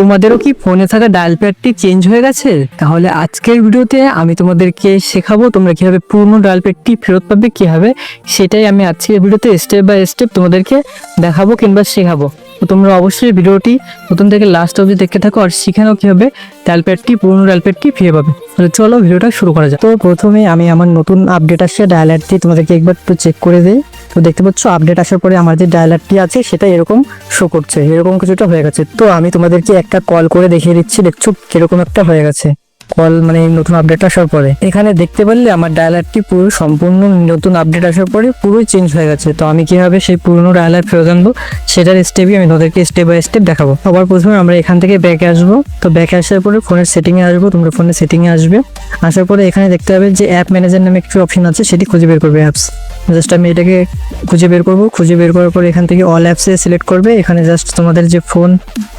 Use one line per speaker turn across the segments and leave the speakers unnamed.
তোমাদেরও কি ফোনে থাকা ডায়াল প্যাডটি চেঞ্জ হয়ে গেছে? তাহলে আজকের ভিডিওতে আমি তোমাদেরকে শেখাবো তোমরা কিভাবে পুরনো ডায়াল প্যাডটি ফেরত পাবে কিভাবে, সেটাই আমি আজকের ভিডিওতে স্টেপ বাই স্টেপ তোমাদেরকে দেখাবো কিংবা শেখাবো। তো তোমরা অবশ্যই ভিডিওটি প্রথম থেকে লাস্ট অবধি দেখতে থাকো আর শিখে নাও কিভাবে ডায়াল প্যাডটি পুরনো ডায়াল প্যাডটি ফিরে পাবে। তাহলে চলো ভিডিওটা শুরু করা যাক। তো প্রথমে আমি আমার নতুন আপডেট আসছে ডায়ালারটি তোমাদেরকে একবার একটু চেক করে দিই। তো দেখতে পাচ্ছ আপডেট আসার পরে আমার যে ডায়ালারটি আছে সেটা এরকম শো করছে, এরকম কিছুটা হয়ে গেছে। তো আমি তোমাদেরকে একটা কল করে দেখিয়ে দিচ্ছি, দেখছো কিরকম একটা হয়ে গেছে কল, মানে নতুন আপডেট আসার পরে। এখানে দেখতে পারলে আমার ডায়ালারটি পুরো সম্পূর্ণ নতুন আপডেট আসার পরে পুরোই চেঞ্জ হয়ে গেছে। তো আমি কিভাবে সেই পুরনো ডায়ালার ফেরত আনবো সেটার স্টেপই আমি তোমাদেরকে স্টেপ বাই স্টেপ দেখাবো। সবার প্রথমে আমরা এখান থেকে ব্যাকে আসবো। তো ব্যাকে আসার পরে ফোনের সেটিংয়ে আসবো, তোমরা ফোনের সেটিংয়ে আসবে। আসার পরে এখানে দেখতে পাবে যে অ্যাপ ম্যানেজার নামে একটু অপশন আছে, সেটি খুঁজে বের করবে অ্যাপস। জাস্ট আমি এটাকে খুঁজে বের করবো। খুঁজে বের করার পরে এখান থেকে অল অ্যাপসে সিলেক্ট করবে। এখানে জাস্ট তোমাদের যে ফোন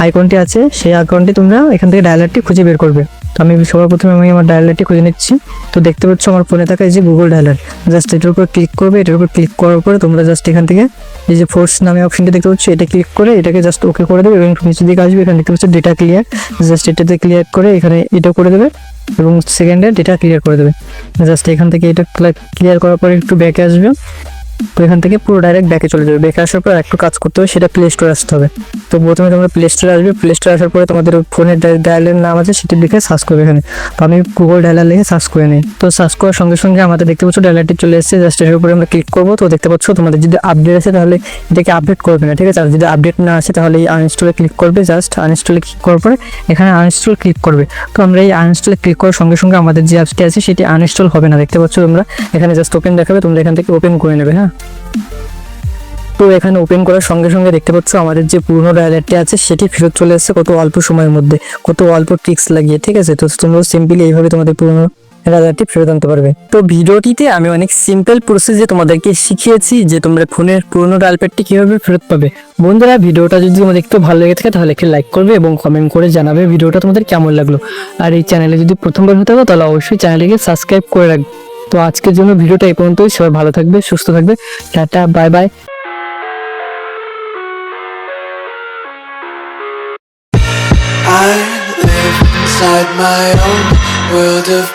আইকনটি আছে সেই আইকনটি তোমরা এখান থেকে ডায়ালারটি খুঁজে বের করবে। তো আমি সবার প্রথমে আমি আমার ডায়ালারটি খুঁজে নিচ্ছি। তো দেখতে পাচ্ছ আমার ফোনে থাকা এই যে গুগল ডায়ালার, জাস্ট এটার উপর ক্লিক করবে। এটার উপর ক্লিক করার পরে তোমরা জাস্ট এখান থেকে এই যে ফোর্স নামে অপশনটি দেখতে পাচ্ছ, এটা ক্লিক করে এটাকে জাস্ট ওকে করে দেবে এবং নিচের দিকে আসবে। এখানে দেখতে পাচ্ছ ডেটা ক্লিয়ার, জাস্ট এটাতে ক্লিয়ার করে এখানে এটা করে দেবে এবং সেকেন্ডে ডেটা ক্লিয়ার করে দেবে। জাস্ট এখান থেকে এটা ক্লিয়ার করার পরে একটু ব্যাকে আসবে। তো এখান থেকে পুরো ডাইরেক্ট ব্যাকে চলে যাবে। ব্যাকে আসার পর একটু কাজ করতে হবে, সেটা প্লে স্টোরে আসতে হবে। তো প্রথমে তোমরা প্লে স্টোরে আসবে। প্লে স্টোরে আসার পরে তোমাদের ফোনের ডায়ালের নাম আছে সেটি লিখে সার্চ করবে এখানে। তো আমি গুগল ডায়ালার লিখে সার্চ করে নিই। তো সার্চ করার সঙ্গে সঙ্গে আমাদের দেখতে পাচ্ছ ডায়ালারটি চলে এসেছে। জাস্ট এর উপরে আমরা ক্লিক করবো। তো দেখতে পাচ্ছ তোমাদের যদি আপডেট আছে তাহলে এটাকে আপডেট করবে না, ঠিক আছে। আর যদি আপডেট না আসে তাহলে এই আনইনস্টলে ক্লিক করবে। জাস্ট আনইনস্টলে ক্লিক করার পরে এখানে আনইনস্টল ক্লিক করবে। তো আমরা এই আনইনস্টলে ক্লিক করার সঙ্গে সঙ্গে আমাদের যে অ্যাপসটি আছে সেটি আনইনস্টল হবে না, দেখতে পাচ্ছ তোমরা। এখানে জাস্ট ওপেন দেখাবে, তোমরা এখান থেকে ওপেন করে নেবে। হ্যাঁ, তো এখানে ওপেন করার সঙ্গে সঙ্গে দেখতে পাচ্ছ আমাদের যে পুরনো ডায়ালারটি আছে সেটি ফেরত চলে এসেছে কত অল্প সময়ের মধ্যে, কত অল্প ট্রিক্স লাগিয়ে, ঠিক আছে। তো তোমরা সিম্পলি এইভাবে তোমাদের পুরনো ডায়ালারটি ফেরত আনতে পারবে। তো ভিডিওটিতে আমি অনেক সিম্পল প্রসেসে তোমাদেরকে শিখিয়েছি যে তোমরা ফোনের পুরনো ডায়াল প্যাডটি কিভাবে ফেরত পাবে। বন্ধুরা, ভিডিওটা যদি তোমাদের একটু ভালো লেগে থাকে তাহলে একটু লাইক করবে এবং কমেন্ট করে জানাবে ভিডিওটা তোমাদের কেমন লাগলো। আর এই চ্যানেলে যদি প্রথমবার হতে হবে তাহলে অবশ্যই চ্যানেলটিকে সাবস্ক্রাইব করে রাখবে। তো আজকের জন্য ভিডিওটা এই পর্যন্তই। সবাই ভালো থাকবে, সুস্থ থাকবে। Tata, bye bye.
I live inside my own world of